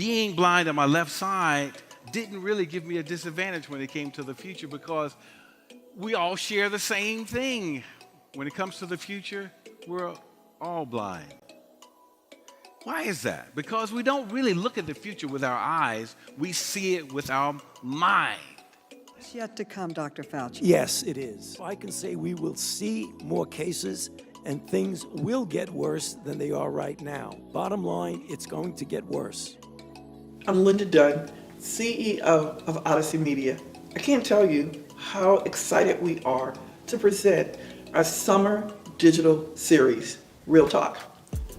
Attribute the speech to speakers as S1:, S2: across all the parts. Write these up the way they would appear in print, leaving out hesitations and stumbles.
S1: being blind on my left side didn't really give me a disadvantage when it came to the future, because we all share the same thing. When it comes to the future, we're all blind. Why is that? Because we don't really look at the future with our eyes. We see it with our mind.
S2: It's yet to come, Dr. Fauci.
S3: Yes, it is. I can say we will see more cases and things will get worse than they are right now. Bottom line, it's going to get worse.
S4: I'm Linda Dunn, CEO of Odyssey Media. I can't tell you how excited we are to present our summer digital series, Real Talk.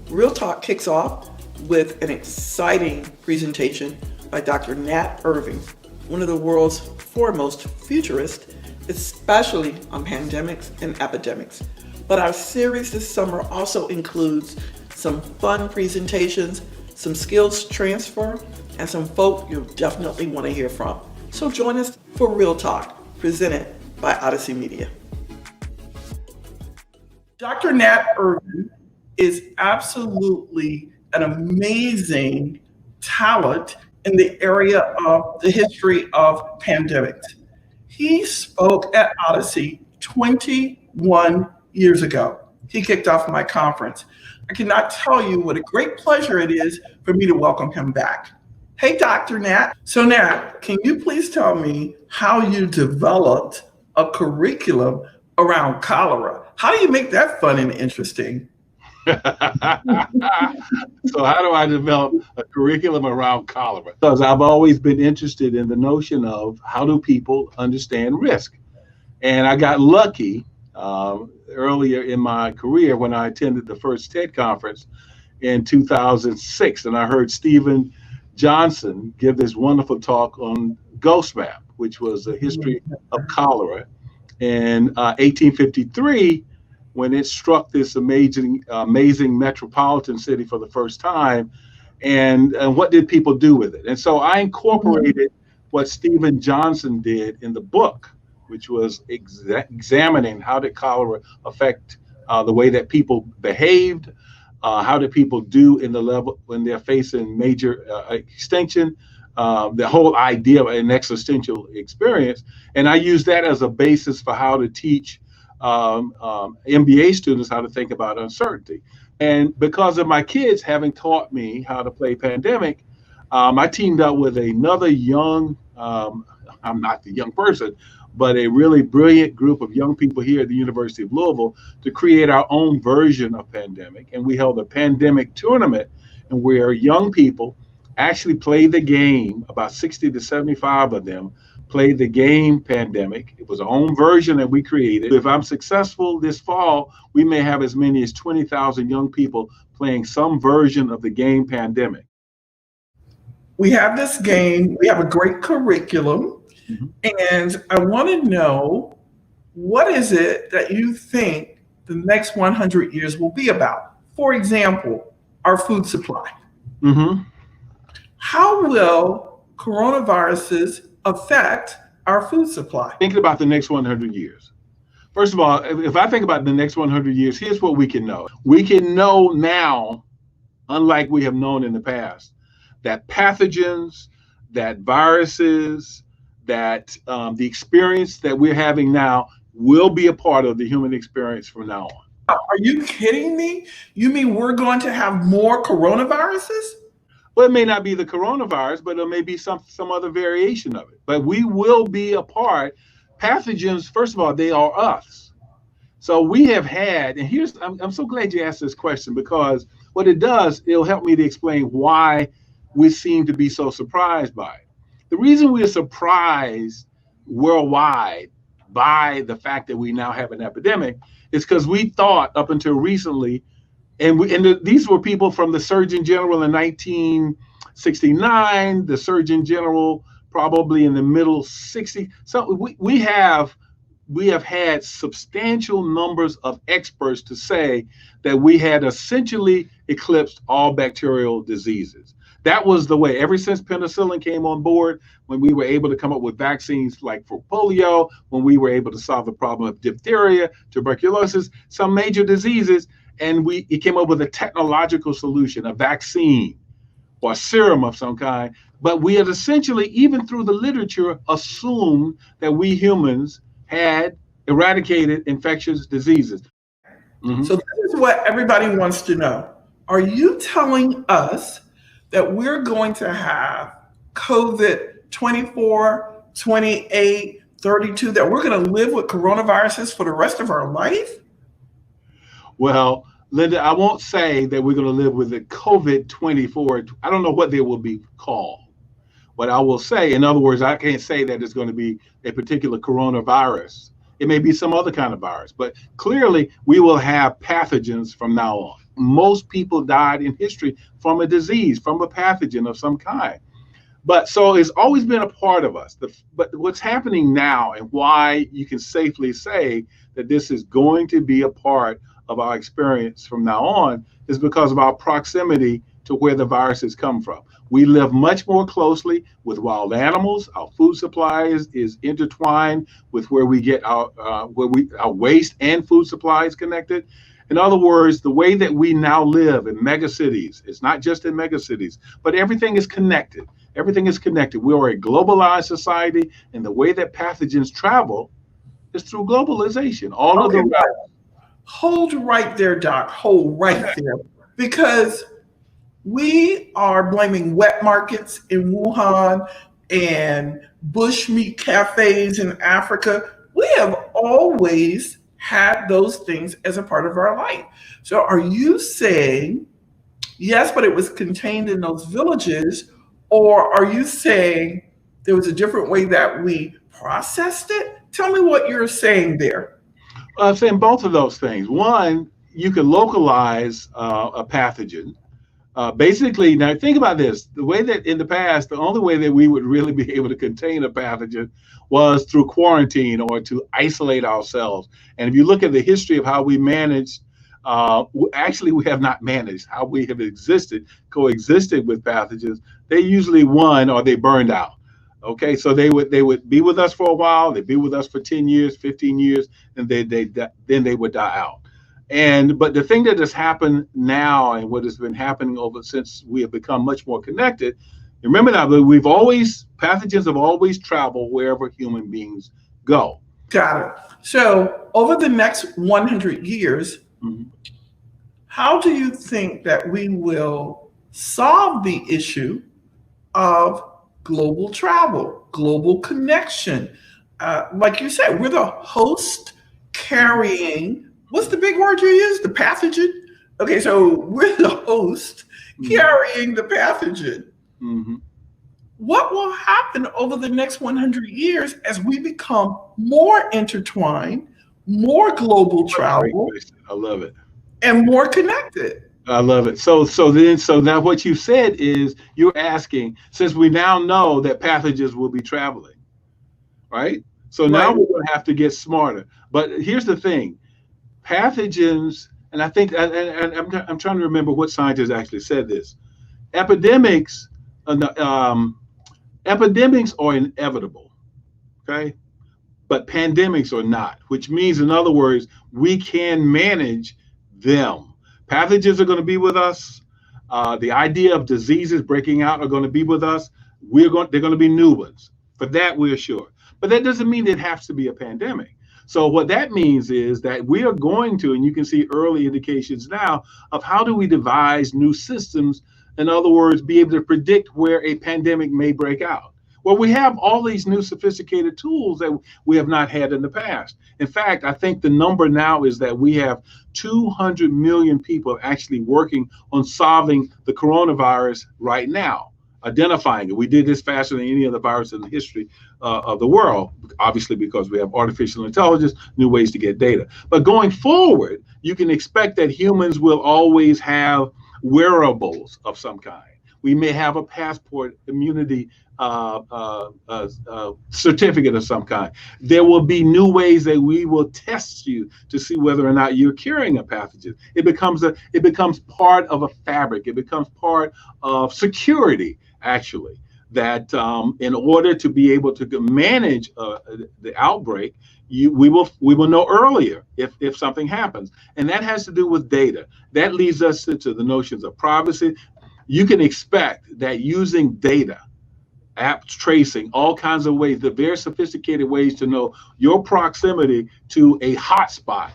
S4: Real Talk kicks off with an exciting presentation by Dr. Nat Irving, one of the world's foremost futurists, especially on pandemics and epidemics. But our series this summer also includes some fun presentations, some skills transfer, and some folk you'll definitely want to hear from. So join us for Real Talk, presented by Odyssey Media. Dr. Nat Irvin is absolutely an amazing talent in the area of the history of pandemics. He spoke at Odyssey 21 years ago. He kicked off my conference. I cannot tell you what a great pleasure it is for me to welcome him back. Hey, Dr. Nat. So Nat, can you please tell me how you developed a curriculum around cholera? How do you make that fun and interesting?
S5: So how do I develop a curriculum around cholera? Because I've always been interested in the notion of how do people understand risk. And I got lucky earlier in my career when I attended the first TED conference in 2006. And I heard Stephen Johnson give this wonderful talk on Ghost Map, which was a history of cholera. In 1853, when it struck this amazing metropolitan city for the first time, and what did people do with it? And so I incorporated what Stephen Johnson did in the book, which was examining how did cholera affect the way that people behaved, how did people do in the level when they're facing major extinction, the whole idea of an existential experience. And I use that as a basis for how to teach MBA students how to think about uncertainty. And because of my kids having taught me how to play pandemic, I teamed up with another young, I'm not the young person, but a really brilliant group of young people here at the University of Louisville to create our own version of pandemic. And we held a pandemic tournament, and where young people actually played the game, about 60 to 75 of them played the game Pandemic. It was our own version that we created. If I'm successful this fall, we may have as many as 20,000 young people playing some version of the game Pandemic.
S4: We have this game, we have a great curriculum, and I want to know, what is it that you think the next 100 years will be about? For example, our food supply. How will coronaviruses affect our food supply?
S5: Thinking about the next 100 years. First of all, if I think about the next 100 years, here's what we can know. We can know now, unlike we have known in the past, that pathogens, that viruses, that the experience that we're having now will be a part of the human experience from now on.
S4: Are you kidding me? You mean we're going to have more coronaviruses?
S5: Well, it may not be the coronavirus, but it may be some other variation of it. But we will be a part. Pathogens, first of all, they are us. So we have had, and here's, I'm so glad you asked this question, because what it does, it'll help me to explain why we seem to be so surprised by it. The reason we're surprised worldwide by the fact that we now have an epidemic is because we thought up until recently, these were people from the Surgeon General in 1969, the Surgeon General probably in the middle 60s. So we have had substantial numbers of experts to say that we had essentially eclipsed all bacterial diseases. That was the way, ever since penicillin came on board, when we were able to come up with vaccines like for polio, when we were able to solve the problem of diphtheria, tuberculosis, some major diseases, and it came up with a technological solution, a vaccine. or a serum of some kind. But we had essentially, even through the literature, assumed that we humans had eradicated infectious diseases.
S4: So this is what everybody wants to know. Are you telling us that we're going to have COVID 24, 28, 32, that we're going to live with coronaviruses for the rest of our life?
S5: Well, Linda, I won't say that we're going to live with the COVID 24. I don't know what they will be called. But I will say, in other words, I can't say that it's going to be a particular coronavirus. It may be some other kind of virus, but clearly we will have pathogens from now on. Most people died in history from a disease, from a pathogen of some kind. But so it's always been a part of us. But what's happening now and why you can safely say that this is going to be a part of our experience from now on is because of our proximity to where the viruses come from. We live much more closely with wild animals. Our food supply is intertwined with where we get our waste and food supplies connected. In other words, the way that we now live in megacities, it's not just in megacities, but everything is connected. Everything is connected. We are a globalized society, and the way that pathogens travel is through globalization. All of the
S4: Hold right there, Doc. Hold right there. Because we are blaming wet markets in Wuhan and bushmeat cafes in Africa. We have always had those things as a part of our life. So are you saying, yes, but it was contained in those villages, or are you saying there was a different way that we processed it? Tell me what you're saying there.
S5: I'm saying both of those things. One, you can localize a pathogen. Basically, now think about this. The way that in the past, the only way that we would really be able to contain a pathogen was through quarantine or to isolate ourselves. And if you look at the history of how we managed, actually we have not managed, how we have coexisted with pathogens, they usually won or they burned out. Okay, so they would be with us for a while, they'd be with us for 10 years, 15 years, and then they would die out. But the thing that has happened now and what has been happening over since we have become much more connected, remember now, but pathogens have always traveled wherever human beings go.
S4: Got it. So over the next 100 years, how do you think that we will solve the issue of global travel, global connection? Like you said, we're the host carrying, what's the big word you use? The pathogen? Okay, so we're the host carrying the pathogen. What will happen over the next 100 years as we become more intertwined, more global travel?
S5: I love it.
S4: And more connected.
S5: I love it. So now what you said is you're asking, since we now know that pathogens will be traveling, right? So now we're going to have to get smarter. But here's the thing. Pathogens, and I think, and I'm trying to remember what scientists actually said this. Epidemics are inevitable, okay? But pandemics are not, which means, in other words, we can manage them. Pathogens are going to be with us. The idea of diseases breaking out are going to be with us. They're going to be new ones. For that, we're sure. But that doesn't mean it has to be a pandemic. So what that means is that we are going to, and you can see early indications now of how do we devise new systems, in other words, be able to predict where a pandemic may break out. Well, we have all these new sophisticated tools that we have not had in the past. In fact, I think the number now is that we have 200 million people actually working on solving the coronavirus right now, identifying it. We did this faster than any other virus in the history of the world, obviously because we have artificial intelligence, new ways to get data. But going forward, you can expect that humans will always have wearables of some kind. We may have a passport immunity certificate of some kind. There will be new ways that we will test you to see whether or not you're carrying a pathogen. It becomes part of a fabric. It becomes part of security, actually. That in order to be able to manage the outbreak, we will know earlier if something happens, and that has to do with data. That leads us to the notions of privacy. you can expect that using data, app tracing, all kinds of ways, the very sophisticated ways to know your proximity to a hotspot,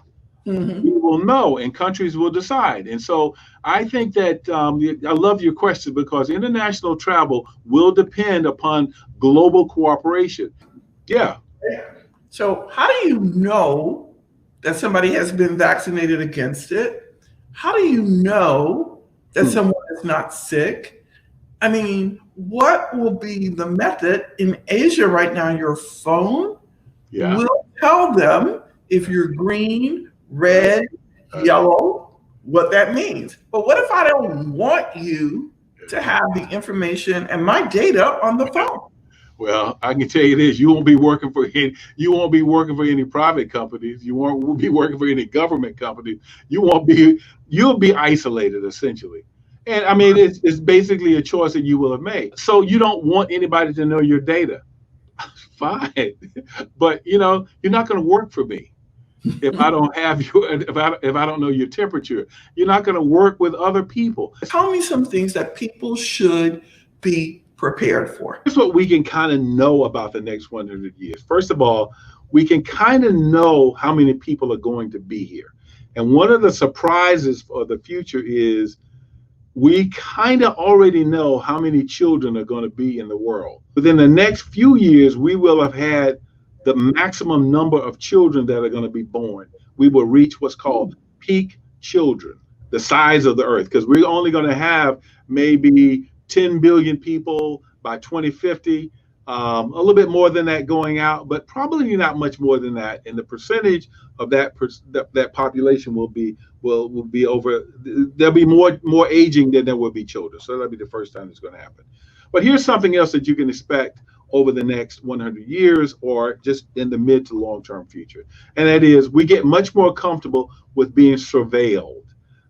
S4: Mhm.
S5: we will know and countries will decide. And so I think that I love your question because international travel will depend upon global cooperation. Yeah.
S4: So, how do you know that somebody has been vaccinated against it? How do you know that
S5: Hmm.
S4: someone is not sick? I mean, what will be the method in Asia right now? Your phone
S5: Yeah.
S4: will tell them if you're green,
S5: Right.
S4: red, yellow, what that means. But what if I don't want you to have the information and my data on the phone?
S5: Well, I can tell you this: you won't be working for any private companies. You won't be working for any government companies. You won't be. You'll be isolated essentially. And I mean, it's basically a choice that you will have made. So you don't want anybody to know your data. Fine, but you're not going to work for me if I don't have if I don't know your temperature. You're not going to work with other people.
S4: Tell me some things that people should be prepared for.
S5: Here's what we can kind of know about the next 100 years. First of all, we can kind of know how many people are going to be here. And one of the surprises for the future is we kind of already know how many children are going to be in the world. Within the next few years, we will have had the maximum number of children that are going to be born. We will reach what's called peak children, the size of the earth, because we're only going to have maybe 10 billion people by 2050, a little bit more than that going out, but probably not much more than that. And the percentage of that population will be over. There'll be more aging than there will be children. So that'll be the first time it's going to happen. But here's something else that you can expect over the next 100 years or just in the mid to long term future. And that is we get much more comfortable with being surveilled,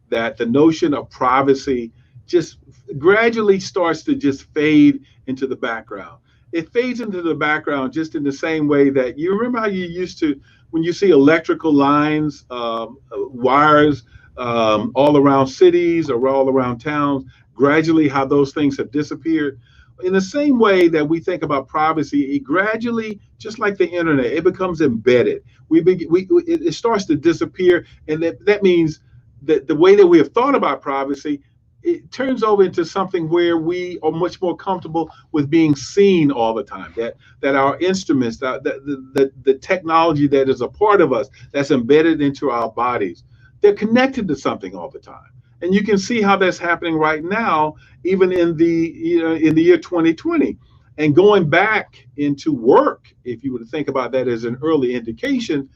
S5: that the notion of privacy just gradually starts to just fade into the background. It fades into the background just in the same way that you remember how you used to, when you see electrical lines, wires all around cities or all around towns, gradually how those things have disappeared. In the same way that we think about privacy, it gradually, just like the internet, it becomes embedded. It starts to disappear, and that means that the way that we have thought about privacy, it turns over into something where we are much more comfortable with being seen all the time. That our instruments, the technology that is a part of us, that's embedded into our bodies, they're connected to something all the time. And you can see how that's happening right now, even in the year 2020. And going back into work, if you were to think about that as an early indication,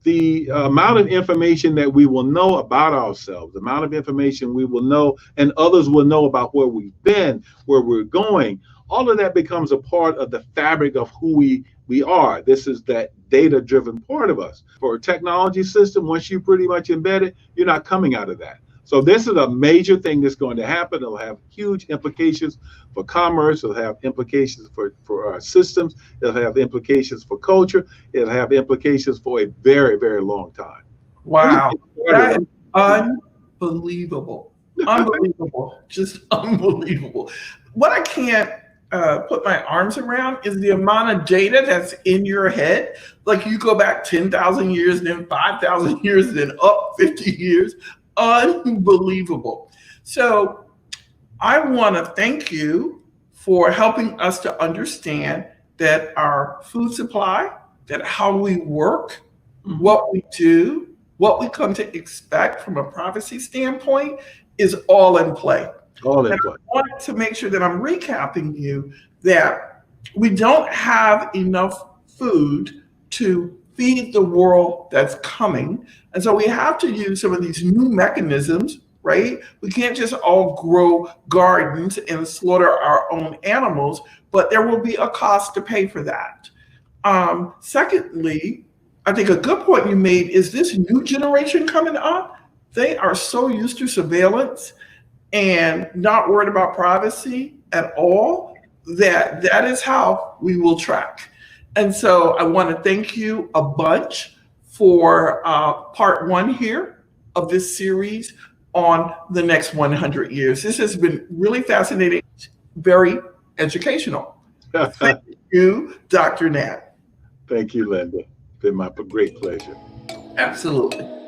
S5: the amount of information that we will know about ourselves, the amount of information we will know and others will know about where we've been, where we're going, all of that becomes a part of the fabric of who we are. This is that data-driven part of us. For a technology system, once you pretty much embed it, you're not coming out of that. So this is a major thing that's going to happen. It'll have huge implications for commerce. It'll have implications for our systems. It'll have implications for culture. It'll have implications for a very, very long time.
S4: Wow. That is unbelievable. Unbelievable. Just unbelievable. What I can't put my arms around is the amount of data that's in your head. Like you go back 10,000 years, then 5,000 years, then up 50 years. Unbelievable. So I want to thank you for helping us to understand that our food supply, that how we work, what we do, what we come to expect from a privacy standpoint is all in play.
S5: All in
S4: And
S5: play.
S4: I want to make sure that I'm recapping you that we don't have enough food to feed the world that's coming. And so we have to use some of these new mechanisms, right? We can't just all grow gardens and slaughter our own animals, but there will be a cost to pay for that. Secondly, I think a good point you made is this new generation coming up, they are so used to surveillance and not worried about privacy at all that is how we will track. And so I want to thank you a bunch for part one here of this series on the next 100 years. This has been really fascinating, very educational. Thank you, Dr. Nat.
S5: Thank you, Linda. It's been my great pleasure.
S4: Absolutely.